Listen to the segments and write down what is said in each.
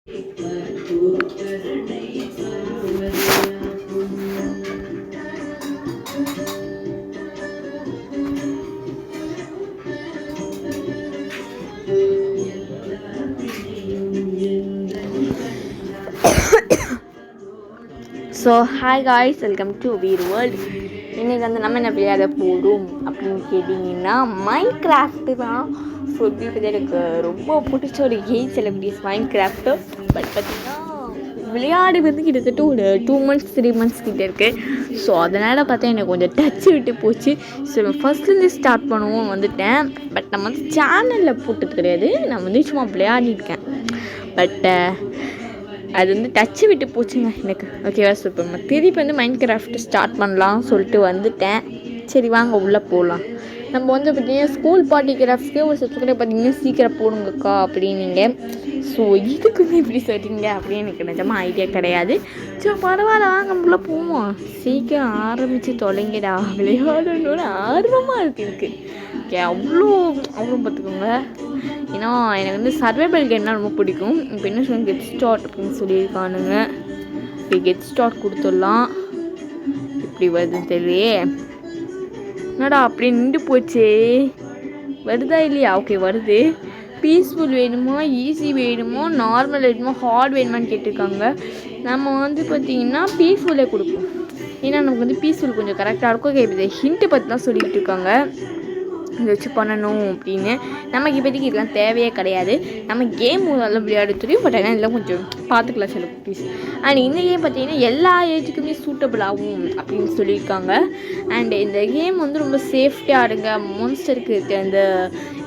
So hi guys, welcome to Veer World. இன்றைக்கி வந்து நம்ம என்ன விளையாட போகிறோம் அப்படின்னு கேட்டிங்கன்னா மைண்ட் கிராஃப்ட்டு தான். ஸோ இப்படி எனக்கு ரொம்ப பிடிச்ச ஒரு game celebrities mind craft. But பார்த்திங்கன்னா விளையாடு வந்து கிட்டத்தட்ட ஒரு 2 months 3 months கிட்டே இருக்குது. ஸோ அதனால் பார்த்தா எனக்கு கொஞ்சம் டச்சு விட்டு போச்சு. ஸோ ஃபஸ்ட்லேருந்து ஸ்டார்ட் பண்ணுவோம் வந்துட்டேன். பட் நம்ம வந்து சேனலில் போட்டது கிடையாது, நான் வந்து சும்மா விளையாடிருக்கேன். பட் அது வந்து டச்சு விட்டு போச்சுங்க எனக்கு. ஓகேவா? ஸோ இப்போ நம்ம திருப்பி வந்து மைண்ட் கிராஃப்ட் ஸ்டார்ட் பண்ணலாம் சொல்லிட்டு வந்துட்டேன். சரி வாங்க உள்ளே போகலாம். நம்ம வந்து பார்த்திங்கன்னா ஸ்கூல் பார்ட்டி கிராஃப்ட்ஸ்க்கே ஒரு சப்ஸ்கிரைப் பார்த்திங்கன்னா சீக்கிரம் போடுங்கக்கா அப்படின்னீங்க. ஸோ இதுக்கு வந்து இப்படி சொல்கிறீங்க அப்படின்னு எனக்கு நிஜமாக ஐடியா கிடையாது. ஸோ பரவாயில்ல, வாங்க உள்ளே போவோம். சீக்கிரம் ஆரம்பித்து தொலைங்கடா, விளையாடணும்னு ஆர்வமாக இருக்குது எனக்கு. ஓகே, அவ்வளோ பார்த்துக்கோங்க. ஏன்னா எனக்கு வந்து சர்வைவல் கேம்னா ரொம்ப பிடிக்கும். இப்போ என்ன சொல்லுங்க, கெட் ஸ்டார்ட் அப்படின்னு சொல்லியிருக்கானுங்க. இப்போ கெட் ஸ்டார்ட் கொடுத்துடலாம். இப்படி வருதுன்னு தெரியலையே, என்னடா அப்படி நின்று போச்சு. வருதா இல்லையா? ஓகே வருது. பீஸ்ஃபுல் வேணுமா, ஈஸி வேணுமோ, நார்மல் வேணுமோ, ஹார்ட் வேணுமான்னு கேட்டிருக்காங்க. நம்ம வந்து பார்த்திங்கன்னா பீஸ்ஃபுல்லே கொடுப்போம். ஏன்னா நமக்கு வந்து பீஸ்ஃபுல் கொஞ்சம் கரெக்டாக இருக்கும். ஓகே, இப்போ ஹிண்ட்டு பற்றி தான் சொல்லிக்கிட்டு இருக்காங்க, இதை வச்சு பண்ணணும் அப்படின்னு. நமக்கு இப்போதைக்கு இதெல்லாம் தேவையே கிடையாது. நம்ம கேம் நல்லா விளையாட தெரியும். பட் ஆனால் இதெல்லாம் கொஞ்சம் பார்த்துக்கலாம் சில குட்டீஸ். அண்ட் இந்த கேம் பார்த்திங்கன்னா எல்லா ஏஜுக்குமே சூட்டபிள் ஆகும் அப்படின்னு சொல்லியிருக்காங்க. அண்ட் இந்த கேம் வந்து ரொம்ப சேஃப்டியாக இருங்க. மான்ஸ்டருக்கு அந்த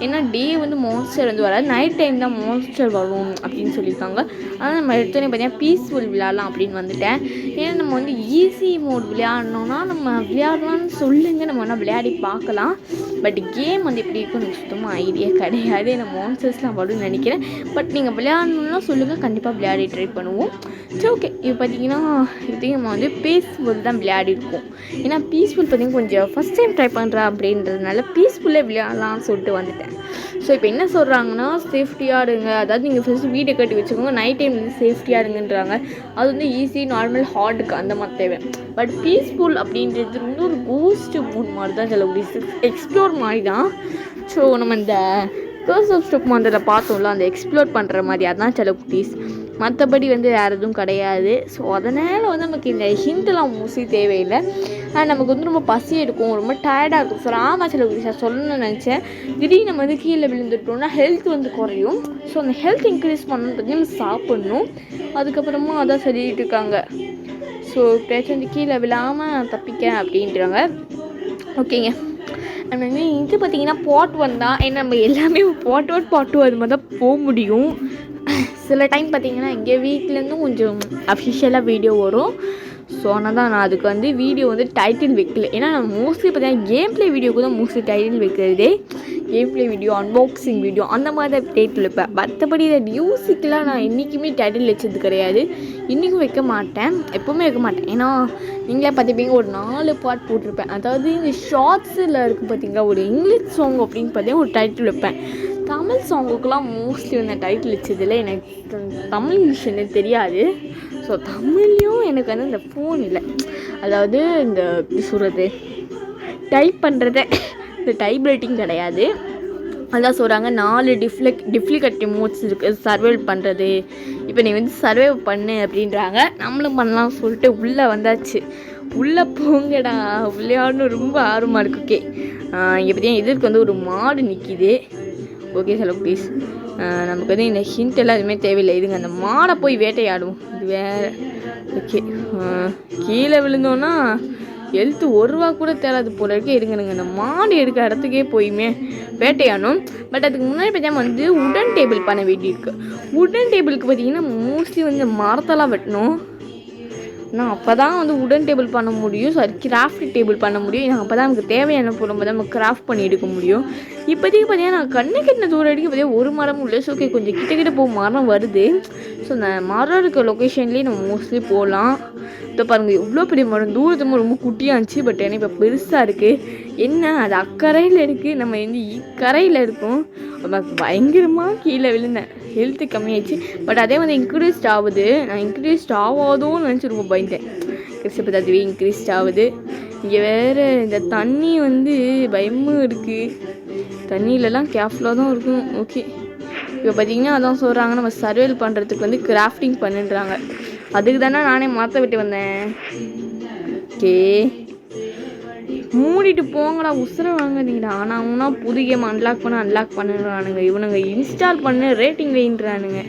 ஏன்னா டே வந்து மான்ஸ்டர் வந்து வராது, நைட் டைம் தான் மான்ஸ்டர் வரும் அப்படின்னு சொல்லியிருக்காங்க. ஆனால் நம்ம எடுத்தோடனே பார்த்திங்கன்னா பீஸ்ஃபுல் விளையாடலாம் அப்படின்னு வந்துட்டேன். ஏன்னா நம்ம வந்து ஈஸி மோட் விளையாடணுன்னா நம்ம விளையாடலாம்னு சொல்லுங்கள், நம்ம வேணால் விளையாடி பார்க்கலாம். பட் கேம் வந்து எப்படி இருக்கும் எனக்கு சுத்தமாக ஐடியா கிடையாது. நான் மான்ஸ்டர்ஸ்லாம் வரும்னு நினைக்கிறேன். பட் நீங்கள் விளையாடணுன்னா சொல்லுங்கள், கண்டிப்பாக விளையாடி ட்ரை பண்ணுவோம். சரி ஓகே, இப்போ பார்த்திங்கன்னா இப்போதைக்கு நம்ம வந்து பீஸ்ஃபுல் தான் விளையாடிருக்கோம். ஏன்னா பீஸ்ஃபுல் பார்த்திங்கன்னா கொஞ்சம் ஃபஸ்ட் டைம் ட்ரை பண்ணுறேன் அப்படின்றதுனால பீஸ்ஃபுல்லே விளையாடலாம்னு சொல்லிட்டு வந்துட்டேன். ஸோ இப்போ என்ன சொல்கிறாங்கன்னா சேஃப்டியாக இருங்க, அதாவது நீங்கள் ஃபஸ்ட்டு வீட்டை கட்டி வச்சுக்கோங்க, நைட் டைம் வந்து சேஃப்டியாக இருங்கன்றாங்க. அது வந்து ஈஸி, நார்மல், ஹார்டுக்கு அந்த மாதிரி தேவை. பட் பீஸ்ஃபுல் அப்படின்றது வந்து ஒரு கோஸ்ட் மூட் மாதிரி தான், சில ஒரு எக்ஸ்ப்ளோர் மாதிரி தான். ஸோ நம்ம இந்த கர்ஸ் ஆஃப் ஸ்டெப் அதில் பார்த்தோம்ல, அந்த எக்ஸ்ப்ளோர் பண்ணுற மாதிரி அதான் சில குட்டீஸ். மற்றபடி வந்து வேறு எதுவும் கிடையாது. ஸோ அதனால் வந்து நமக்கு இந்த ஹிண்ட்லாம் மோஸ்ட்லி தேவையில்லை. அண்ட் நமக்கு வந்து ரொம்ப பசி எடுக்கும், ரொம்ப டயர்டாக இருக்கும். ஸோ ஆமாம், சில குட்டீஸ் சொல்லணும்னு நினச்சேன். திடீர்னு நம்ம வந்து கீழே விழுந்துட்டோம்னா ஹெல்த் வந்து குறையும். ஸோ அந்த ஹெல்த் இன்க்ரீஸ் பண்ணணும்னு பார்த்தீங்கன்னா சாப்பிட்ணும். அதுக்கப்புறமா அதான் சொல்லிகிட்டு இருக்காங்க. ஸோ இப்போயாச்சும் வந்து கீழே விழாமல் தப்பிக்க அப்படின்றாங்க. ஓகேங்க. அண்ட் வந்து இது பார்த்திங்கன்னா பார்ட் 1 தான். ஏன்னா நம்ம எல்லாமே பார்ட் 1 பார்ட் 2 அது மாதிரி தான் போக முடியும். சில டைம் பார்த்திங்கன்னா எங்கள் வீட்டிலேருந்தும் கொஞ்சம் அஃபிஷியலாக வீடியோ வரும். ஸோ ஆனால் தான் நான் அதுக்கு வந்து வீடியோ வந்து டைட்டில் வைக்கல. ஏன்னா நான் மோஸ்ட்லி பார்த்திங்கன்னா கேம் ப்ளே வீடியோக்கு தான் மோஸ்ட்லி டைட்டில் வைக்கிறதே. Game play video, unboxing video அந்த மாதிரி தான் டைட்டில் வைப்பேன். மற்றபடி இதை மியூசிக்கெலாம் நான் என்றைக்குமே டைட்டில் வச்சது கிடையாது, இன்றைக்கும் வைக்க மாட்டேன், எப்போவுமே வைக்க மாட்டேன். ஏன்னா நீங்களே பார்த்துப்பீங்க, ஒரு 4 பார்ட் போட்டிருப்பேன். அதாவது இந்த ஷார்ட்ஸில் இருக்குது பார்த்திங்களா, ஒரு இங்கிலீஷ் சாங் அப்படின்னு பார்த்தீங்கன்னா ஒரு டைட்டில் வைப்பேன். தமிழ் சாங்குக்கெலாம் மோஸ்ட்லி வந்து டைட்டில் வச்சதில்லை. எனக்கு தமிழ் இங்கிலீஷ் எனக்கு தெரியாது. ஸோ தமிழ்லையும் எனக்கு வந்து இந்த ஃபோன் இல்லை, அதாவது இந்த எப்படி சொல்கிறது, டைப் பண்ணுறத இந்த டைப் ரைட்டிங் கிடையாது. அதான் சொல்கிறாங்க 4 டிஃப்ளிகேட்டிவ் மோட்ஸ் இருக்குது சர்வைவ் பண்ணுறது. இப்போ நீ வந்து சர்வைவ் பண்ணு அப்படின்றாங்க. நம்மளும் பண்ணலாம்னு சொல்லிட்டு உள்ளே வந்தாச்சு. உள்ளே போங்கடா, விளையாடணும் ரொம்ப ஆர்வமாக இருக்குது. ஓகே, இங்கே பார்த்தீங்கன்னா இதற்கு வந்து ஒரு மாடு நிற்கிது. ஓகே சில ப்ளீஸ், நமக்கு வந்து இந்த ஹிண்ட் எல்லாம் எதுவுமே தேவையில்லை. இதுங்க அந்த மாடை போய் வேட்டையாடுவோம், இது வேறு. ஓகே, கீழே விழுந்தோன்னா எழுத்து 1 ரூபா கூட தேராது போல இருக்கே. இருங்க, இந்த மாடு எடுக்கிற இடத்துக்கே போயுமே வேட்டையாடணும். பட் அதுக்கு முன்னாடி பார்த்தீங்கன்னா வந்து உடன் டேபிள் பண்ண வேண்டியிருக்கு. உடன் டேபிளுக்கு பார்த்தீங்கன்னா மோஸ்ட்லி வந்து மரத்தெல்லாம் வெட்டணும். நான் அப்போ தான் வந்து உடன் டேபிள் பண்ண முடியும், சாரி கிராஃப்ட் டேபிள் பண்ண முடியும். ஏன்னா அப்போ தான் நமக்கு தேவையான பொருள் தான் நம்ம கிராஃப்ட் பண்ணி எடுக்க முடியும். இப்போதைக்கு பார்த்தீங்கன்னா நான் கண்ணு கட்டின தூரம் அடிக்க பார்த்தீங்கன்னா ஒரு மரமும் இல்லை. ஸோ ஓகே, கொஞ்சம் கிட்ட போக மரம் வருது. ஸோ அந்த மரம் இருக்க லொக்கேஷன்லேயே நம்ம மோஸ்ட்லி போகலாம். இப்போ பாருங்கள் எவ்வளோ பெரிய மரம், தூரத்துமாக ரொம்ப குட்டியாக இருந்துச்சு. பட் ஏன்னா இப்போ பெருசாக இருக்குது. என்ன அது அக்கறையில் இருக்குது, நம்ம வந்து இக்கரையில் இருக்கோம். பயங்கரமாக கீழே விழுந்தேன். ஹெல்த்து கம்மியாயிடுச்சு. பட் அதே வந்து இன்க்ரீஸ்ட் ஆகுது. நான் இன்க்ரீஸ்ட் ஆகாதோன்னு நினச்சி ரொம்ப பயந்தேன். கிறிஸ்டப அதுவே இன்க்ரீஸ்ட் ஆகுது. இங்கே வேறு இந்த தண்ணி வந்து பயமும் இருக்குது. தண்ணியிலலாம் கேர்ஃபுல்லாக தான் இருக்கும். ஓகே, இப்போ பார்த்திங்கன்னா அதான் சொல்கிறாங்க, நம்ம சர்வைவல் பண்ணுறதுக்கு வந்து கிராஃப்டிங் பண்ணுன்றாங்க. அதுக்கு தானே நானே மாற்ற விட்டு வந்தேன். ஓகே, மூடிட்டு போங்கடா, உசுரை வாங்காதீங்கடா. ஆனால் அவனா புது கேம் அன்லாக் பண்ணுறானுங்க. இவனுங்க இன்ஸ்டால் பண்ணு ரேட்டிங் வைன்றானுங்க.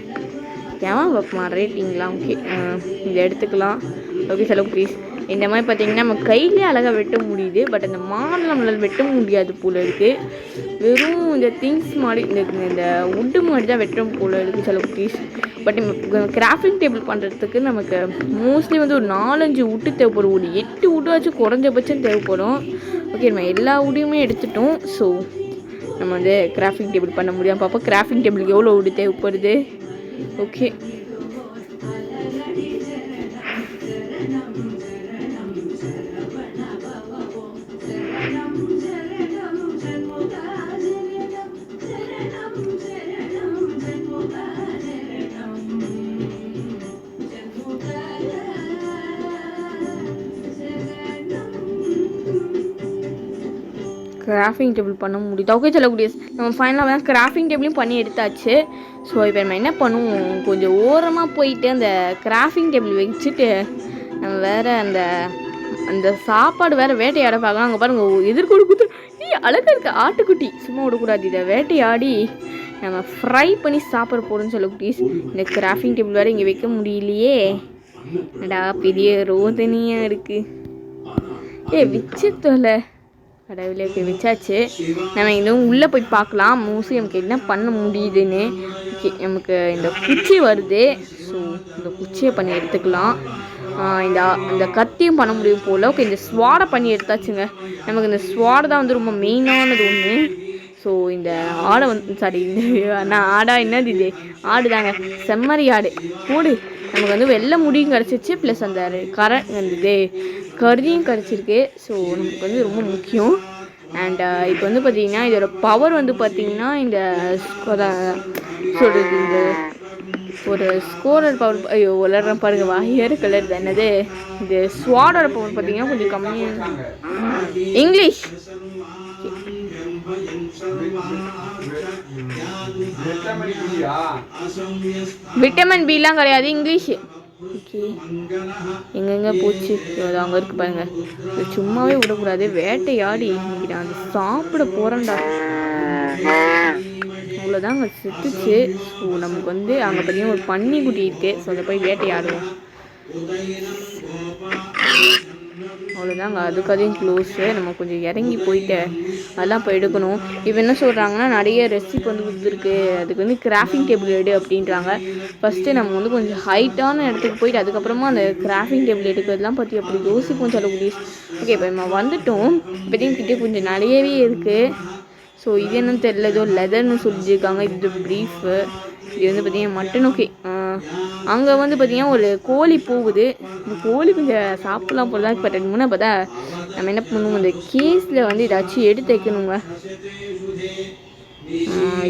ஏன் பார்ப்போமா ரேட்டிங்லாம்? ஓகே, இதை எடுத்துக்கலாம். ஓகே செலவு ப்ளீஸ். இந்த மாதிரி பார்த்திங்கன்னா நம்ம கையிலே அழகாக வெட்ட முடியுது. பட் அந்த மாடல் நம்மளால் வெட்ட முடியாது போல் இருக்குது. வெறும் இந்த திங்ஸ் மாதிரி இந்த உட்டு மாதிரி தான் வெட்டும் போல் இருக்குது செலவு ப்ளீஸ். பட் நம்ம கிராஃப்டிங் டேபிள் பண்ணுறதுக்கு நமக்கு மோஸ்ட்லி வந்து ஒரு 4-5 உட்டு தேவைப்படும். ஒரு 8 உட்டாச்சும் குறைஞ்சபட்சம் தேவைப்படும். ஓகே, நம்ம எல்லா உடையுமே எடுத்துட்டோம். ஸோ நம்ம வந்து கிராஃப்டிங் டேபிள் பண்ண முடியாமல் பார்ப்போம். கிராஃப்டிங் டேபிளுக்கு எவ்வளோ உடு தேவைப்படுது? ஓகே, கிராஃப்டிங் டேபிள் பண்ண முடியுது. ஓகே சொல்லக்கூடிய நம்ம ஃபைனலாக தான் கிராஃப்டிங் டேபிளையும் பண்ணி எடுத்தாச்சு. ஸோ இப்போ நம்ம என்ன பண்ணுவோம், கொஞ்சம் ஓரமாக போயிட்டு அந்த கிராஃப்டிங் டேபிள் வச்சுட்டு நம்ம வேறு அந்த சாப்பாடு வேறு வேட்டையாட பார்க்கலாம். அங்கே பாருங்கள் எதிர்கொடுக்குது. அழகாக இருக்குது ஆட்டுக்குட்டி. சும்மா விடக்கூடாது, இதை வேட்டையாடி நம்ம ஃப்ரை பண்ணி சாப்பிட போகிறோன்னு சொல்லக்கூடிய இந்த கிராஃப்டிங் டேபிள் வேறு இங்கே வைக்க முடியலையே. அடா பெரிய ரோதனையாக இருக்குது. விச்சத்தோலை கடவுளே. போய் வச்சாச்சு. நம்ம இதுவும் உள்ளே போய் பார்க்கலாம் மோஸ்ட்லி நமக்கு என்ன பண்ண முடியுதுன்னு. ஓகே, நமக்கு இந்த குச்சி வருது. ஸோ இந்த குச்சியை பண்ணி எடுத்துக்கலாம். இந்த கத்தியும் பண்ண முடியும் போல். ஓகே, இந்த ஸ்வாடை பண்ணி எடுத்தாச்சுங்க. நமக்கு இந்த ஸ்வாடை தான் வந்து ரொம்ப மெயினானது ஒன்று. ஸோ இந்த ஆடை வந்து ஆடா என்னது இது? ஆடு தாங்க, செம்மறி ஆடு. கூடு நமக்கு வந்து வெள்ளை முடியும் கிடச்சிச்சு. ப்ளஸ் அந்த இது கறியும் கிடச்சிருக்கு. ஸோ நமக்கு வந்து ரொம்ப முக்கியம். அண்ட் இப்போ வந்து பார்த்திங்கன்னா இதோட பவர் வந்து பார்த்திங்கன்னா இந்த சொல்கிறது இந்த ஒரு ஸ்கோரர் பவர். ஐயோ வளர்ற பாருங்க, வாயர் கலர் என்னது இது ஸ்வாடோட பவர் பார்த்திங்கன்னா கொஞ்சம் கம்மியாக. இங்கிலீஷ் விட்டமின் பிலாம் கிடையாது, இங்கிலீஷு. ஓகே, எங்கெங்கே போச்சு? அங்கே இருக்குது பாருங்கள். இது சும்மாவே விடக்கூடாது, வேட்டையாடி நான் அது சாப்பிட போகிறேன்டா. அவ்வளோதாங்க, செத்துச்சு. ஸோ நமக்கு வந்து அங்கே பார்த்தீங்கன்னா ஒரு பன்னி குட்டி இருக்குது. ஸோ அதை போய் வேட்டையாடுவோம். அவ்வளோதாங்க, அதுக்கதையும் க்ளோஸு. நம்ம கொஞ்சம் இறங்கி போயிட்டு அதெல்லாம் இப்போ எடுக்கணும். இப்போ என்ன சொல்கிறாங்கன்னா நிறைய ரெசிபி வந்து கொடுத்துருக்கு, அதுக்கு வந்து கிராஃப்டிங் டேபிள் எடு அப்படின்றாங்க. ஃபஸ்ட்டு நம்ம வந்து கொஞ்சம் ஹைட்டான இடத்துக்கு போயிட்டு அதுக்கப்புறமா அந்த கிராஃப்டிங் டேபிள் எடுக்கிறதுலாம் பற்றி அப்படி யோசிப்போம் சொல்லக்கூடிய. ஓகே, இப்போ நம்ம வந்துட்டோம். இப்போதையும் கிட்டே கொஞ்சம் நிறையவே இருக்குது. ஸோ இது என்னன்னு தெரியல, ஏதோ லெதர்னு சொல்லியிருக்காங்க. இது ப்ரீஃபு, இது வந்து பார்த்திங்கன்னா மட்டன். ஓகே, அங்கே வந்து பார்த்திங்கன்னா ஒரு கோழி போகுது. இந்த கோழி கொஞ்சம் சாப்பிட்லாம் போல தான். இப்போ 2 3 பார்த்தா நம்ம என்ன பண்ணுவோம், இந்த கேஸில் வந்து ஏதாச்சும் எடுத்து வைக்கணுங்க.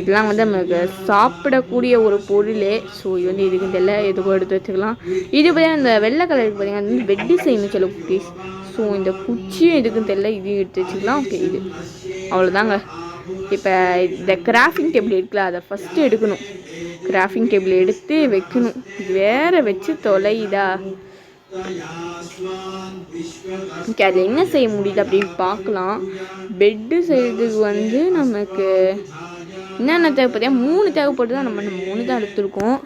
இதெல்லாம் வந்து நமக்கு சாப்பிடக்கூடிய ஒரு பொருள். ஸோ இது வந்து இதுக்கு தெரியல, எதுக்கும் எடுத்து வச்சுக்கலாம். இது பார்த்தீங்கன்னா இந்த வெள்ளை கலருக்கு பார்த்திங்கன்னா வந்து பெட் டிசைன்னு சொல்ல குட்டீஸ். ஸோ இந்த குச்சியும் எதுக்குன்னு தெரியல, இதையும் எடுத்து வச்சுக்கலாம். ஓகே, இது அவ்வளோதாங்க. இப்போ இந்த கிராஃப்டிங் டேபிள் இருக்குல்ல, அதை ஃபஸ்ட்டு எடுக்கணும். கிராஃப்டிங் டேபிள் எடுத்து வைக்கணும். இது வேறு வச்சு தொலைதா. ஓகே, அதில் என்ன செய்ய முடியுது அப்படின்னு பார்க்கலாம். பெட்டு செய்கிறதுக்கு வந்து நமக்கு என்னென்ன தேவைப்படியா 3 தேவைப்பட்டு தான் நம்ம 3 தான் எடுத்துருக்கோம்.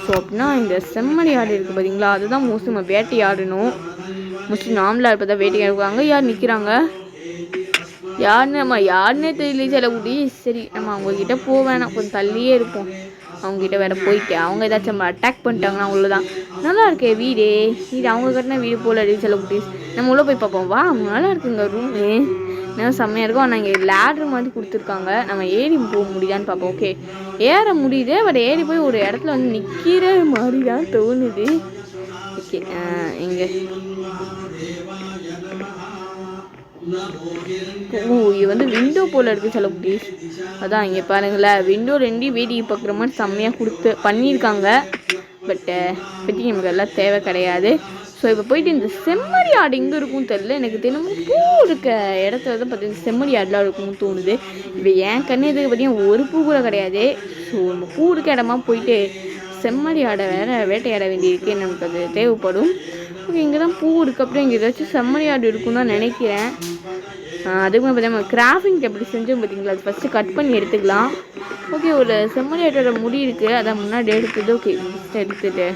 ஸோ அப்படின்னா இந்த செம்மறி ஆடு இருக்குது பார்த்தீங்களா, அதுதான் மோஸ்ட்லி நம்ம வேட்டையாடணும். மோஸ்ட்லி நார்மலாக இருப்ப தான் வேட்டையாடுவாங்க. யார் நிற்கிறாங்க, யாருன்னே தெரியல சில குட்டி. சரி, நம்ம அவங்கக்கிட்ட போக வேணாம், கொஞ்சம் தள்ளியே இருப்போம். அவங்ககிட்ட வேறு போயிட்டு அவங்க ஏதாச்சும் நம்ம அட்டாக் பண்ணிட்டாங்கன்னா அவ்வளோதான். நல்லா இருக்கே வீடு அவங்க கட்டின வீடு போல் அடி சில குட்டி. நம்ம உள்ளே போய் பார்ப்போம். வா, நல்லா இருக்குங்க ரூமு, நல்லா செம்மையாக இருக்கும். ஆனால் இங்கே லேட்ரு மாதிரி கொடுத்துருக்காங்க. நம்ம ஏறி போக முடியுதான்னு பார்ப்போம். ஓகே, ஏற முடியுது. பட் ஏறி போய் ஒரு இடத்துல வந்து நிற்கிற மாதிரி தான் தோணுது. ஓகே, இங்கே இது வந்து விண்டோ போல் இருக்குது சில குட்டீஸ். அதான் இங்கே பாருங்களேன், விண்டோ 2 வேடிக்கை பார்க்குற மாதிரி செம்மையாக கொடுத்து பண்ணியிருக்காங்க. பட்டு பற்றி நமக்கு எல்லாம் தேவை கிடையாது. ஸோ இப்போ போயிட்டு இந்த செம்மறி ஆடு எங்கே இருக்கும்னு தெரில. எனக்கு தினமும் பூ இருக்க இடத்துல தான் பார்த்தீங்கன்னா செம்மறி ஆடுலாம் இருக்கும்னு தோணுது. இப்போ என் கண்ணு இதுக்கு பார்த்தீங்கன்னா ஒரு பூ கூட கிடையாது. ஸோ நம்ம பூ இருக்க இடமா போயிட்டு செம்மறி ஆடை வேட்டையாட வேண்டியிருக்கு. நமக்கு அது தேவைப்படும். ஓகே, இங்கே தான் பூ இருக்குது. அப்புறம் இங்கே ஏதாச்சும் செம்மறி ஆடு இருக்குன்னு தான் நினைக்கிறேன். அதுக்கு பார்த்தீங்கன்னா கிராஃபிங் எப்படி செஞ்சோம் பார்த்தீங்களா, அது ஃபஸ்ட்டு கட் பண்ணி எடுத்துக்கலாம். ஓகே, ஒரு செம்மறி ஆட்டோட முடி இருக்குது, அதை முன்னாடி எடுத்துட்டு ஓகே எடுத்துட்டு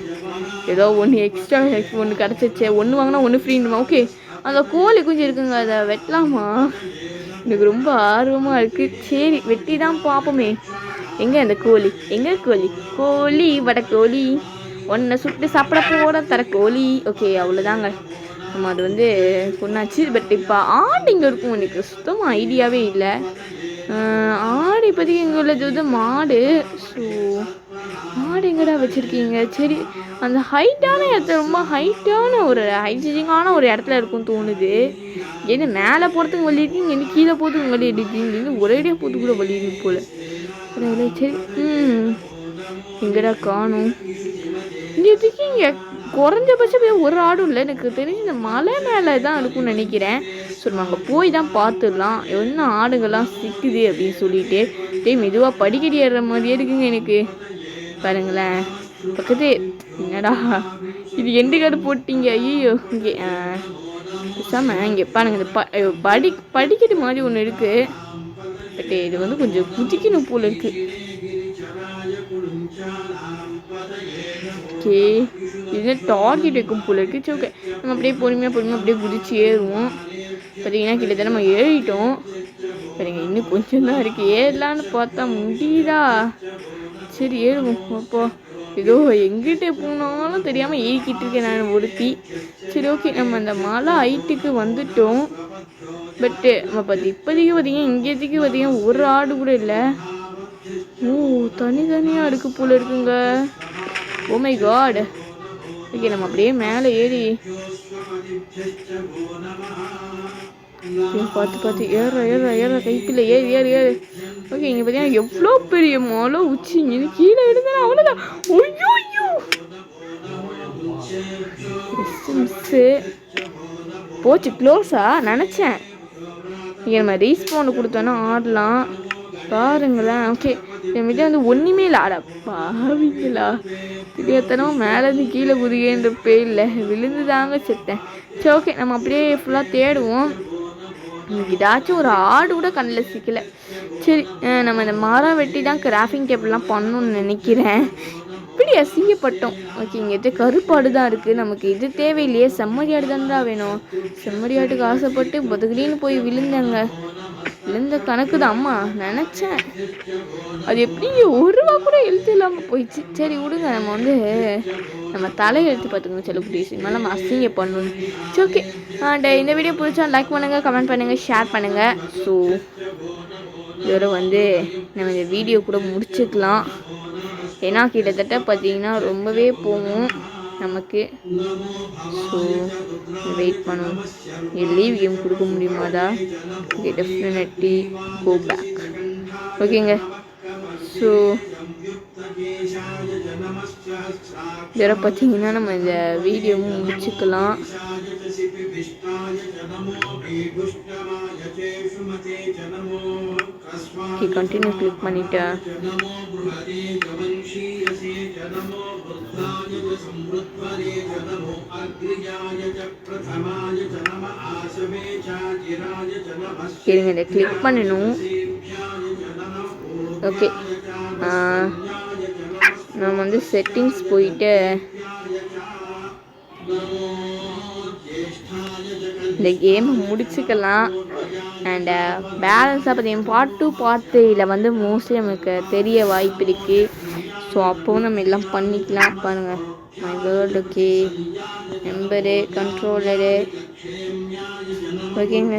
ஏதோ ஒன்று எக்ஸ்ட்ரா ஒன்று கிடச்சிச்சு. ஒன்று வாங்கினா ஒன்று ஃப்ரீண்டுமா. ஓகே, அந்த கோழி குஞ்சு இருக்குங்க, அதை வெட்டலாமா? எனக்கு ரொம்ப ஆர்வமாக இருக்குது. சரி வெட்டி தான் பார்ப்போமே. எங்கே அந்த கோழி? எங்கே கோழி? கோழி வட கோழி ஒன்றை சுட்டு சாப்பிட போட தர கோழி. ஓகே, அவ்வளோதாங்க. நம்ம அது வந்து சொன்னாச்சு. பட் இப்போ ஆடு இங்கே இருக்கும், எனக்கு சுத்தமாக ஐடியாவே இல்லை. ஆடு இப்போதைக்கு இங்கே உள்ளது வந்து மாடு. ஸோ மாடு எங்கடா வச்சுருக்கீங்க? சரி, அந்த ஹைட்டான இடத்துல ரொம்ப ஹைட்டான ஒரு ஹைஜீனிக்கான ஒரு இடத்துல இருக்கும்னு தோணுது. ஏன்னா மேலே போகிறதுக்கு வழி இருக்கீங்க, என்ன கீழே போகிறதுக்கு வழி இருக்கீங்க, ஒரேடியாக போகிறது கூட வழி இருக்கு போல். சரி, எங்கடா காணும்? இங்கே இருக்கீங்க குறைஞ்சபட்சம் ஒரு ஆடும் இல்லை. எனக்கு தெரிஞ்சு இந்த மலை மேலே தான் இருக்கும்னு நினைக்கிறேன். ஸோ நம்ம அங்கே போய் தான் பார்த்துடலாம் என்ன ஆடுங்கள்லாம் சிக்குது அப்படின்னு சொல்லிட்டு. மெதுவாக படிக்கடி ஏறுற மாதிரியே இருக்குங்க எனக்கு. பாருங்களேன் பக்கத்து. என்னடா இது எண்டு கார்டு போட்டிங்க? ஐயோ. இங்கே பேசாம இங்கே பாருங்க, இந்த படிக்கட்டு மாதிரி ஒன்று இருக்குது. பட் இது வந்து கொஞ்சம் குதிக்கணும் போல் இருக்குது. ஓகே, இது டார்கெட் வைக்கும் போல இருக்கு. சரி, ஓகே, நம்ம அப்படியே பொறுமையாக அப்படியே குதிச்சு ஏறுவோம். பார்த்தீங்கன்னா கிட்டத்தட்ட நம்ம ஏறிட்டோம். சரிங்க, இன்னும் கொஞ்சம் தான் இருக்குது. ஏறலான்னு பார்த்தா முடியுதா? சரி ஏறுவோம். அப்போ ஏதோ எங்கிட்ட போனாலும் தெரியாமல் ஏறிக்கிட்டு இருக்கேன் நான் ஒருத்தி. சரி ஓகே, நம்ம அந்த மலை ஹைட்டுக்கு வந்துட்டோம். பட்டு நம்ம இப்போதைக்கு பார்த்தீங்கன்னா இங்கேதிக்கு பார்த்தீங்கன்னா ஒரு ஆடு கூட இல்லை. தனித்தனியாக இருக்கு போல இருக்குங்க. Oh my God. ஓகே, நம்ம அப்படியே மேலே ஏறி பார்த்து ஏற கைப்பில் ஏறு. ஓகே, இங்கே பார்த்தீங்கன்னா எவ்வளோ பெரிய மலை உச்சி. இங்கே கீழே எடுத்தேன்னா அவ்வளோதான். ஐயோ போச்சு, க்ளோஸா நினச்சேன். இங்கே நம்ம ரீஸ்பாண்ட் கொடுத்தோன்னா ஆடலாம். பாருங்களேன். ஓகே, என்கிட்ட வந்து ஒன்றுமே இல்லை. ஆடா பாவிங்களா, திடீர்த்தனம் மேலேருந்து கீழே குதிகேன்றப்பே இல்லை, விழுந்து தாங்க செத்தேன். சரி ஓகே, நம்ம அப்படியே ஃபுல்லாக தேடுவோம். எனக்கு ஏதாச்சும் ஒரு ஆடு கூட கண்ணில் சிக்கலை. சரி, நம்ம இந்த மரம் வெட்டி தான் கிராஃபிங் டேபிள்லாம் பண்ணணும்னு நினைக்கிறேன். இப்படி அசிங்கப்பட்டோம். ஓகே, இங்கே கருப்பாடு தான் இருக்குது. நமக்கு இது தேவையில்லையே, செம்மறி ஆடு தான்டா வேணும். செம்மறி ஆட்டுக்கு ஆசைப்பட்டு பொதுகிலின்னு போய் விழுந்தாங்க. விழுந்த கணக்கு தான் அம்மா நினச்சேன். அது எப்படி ஒரு ரூபா கூட எழுத்து இல்லாமல் போயிடுச்சு. சரி விடுங்க, நம்ம வந்து நம்ம தலையை எடுத்து பார்த்துக்கணும். சில குட்டீஸ் இனிமேல் நம்ம அசிங்க பண்ணணும். சரி ஓகே, அண்ட் இந்த வீடியோ பிடிச்சா லைக் பண்ணுங்கள், கமெண்ட் பண்ணுங்கள், ஷேர் பண்ணுங்கள். ஸோ இதோட வந்து நம்ம இந்த வீடியோ கூட முடிச்சுக்கலாம். ஏன்னா கிட்டத்தட்ட பார்த்தீங்கன்னா ரொம்பவே போகும் நமக்கு. ஸோ வெயிட் பண்ணுவோம். லீவ் கேம் கொடுக்க முடியுமாதா? Okay, definitely go back. ஓகேங்க, ஸோ இதோட பார்த்தீங்கன்னா நம்ம இந்த வீடியோவும் முடிச்சுக்கலாம். ஓகே, கண்டினியூ கிளிக் பண்ணிட்டேன். சரிங்க, இதை கிளிக் பண்ணணும். ஓகே, நம்ம வந்து செட்டிங்ஸ் போயிட்டு இந்த கேமை முடிச்சுக்கலாம். அண்ட் பேலன்ஸாக பார்த்தீங்கன்னா பார்ட் 2 பார்ட் 3 வந்து மோஸ்ட்லி நமக்கு தெரிய வாய்ப்பு இருக்குது. ஸோ அப்போவும் நம்ம எல்லாம் பண்ணிக்கலாம். பாருங்கள், my world. Okay, number, controller. ஓகேங்க,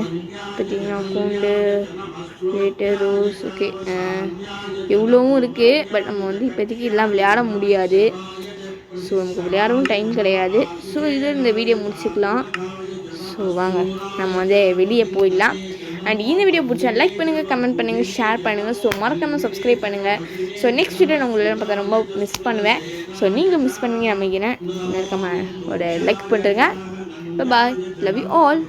பார்த்தீங்கன்னா அக்கௌண்ட்டு, ரேட்டு, ரூல்ஸ். ஓகே, எவ்வளோவும் இருக்குது. பட் நம்ம வந்து இப்போதைக்கு எல்லாம் விளையாட முடியாது. ஸோ நமக்கு விளையாடவும் டைம் கிடையாது. ஸோ இது இந்த வீடியோ முடிச்சுக்கலாம். ஸோ ஸோ வாங்க நம்ம வந்து வெளியே போயிடலாம். அண்ட் இந்த வீடியோ பிடிச்சா லைக் பண்ணுங்கள், கமெண்ட் பண்ணுங்கள், ஷேர் பண்ணுங்கள். ஸோ மறக்காமல் சப்ஸ்கிரைப் பண்ணுங்கள். ஸோ நெக்ஸ்ட் வீடியோ நான் உங்களெல்லாம் பார்த்தா ரொம்ப மிஸ் பண்ணுவேன். ஸோ நீங்கள் மிஸ் பண்ணுவீங்க நினைக்கிறேன். மறக்காம ஒரு லைக் பண்ணுறேங்க. பாய், லவ் யூ ஆல்.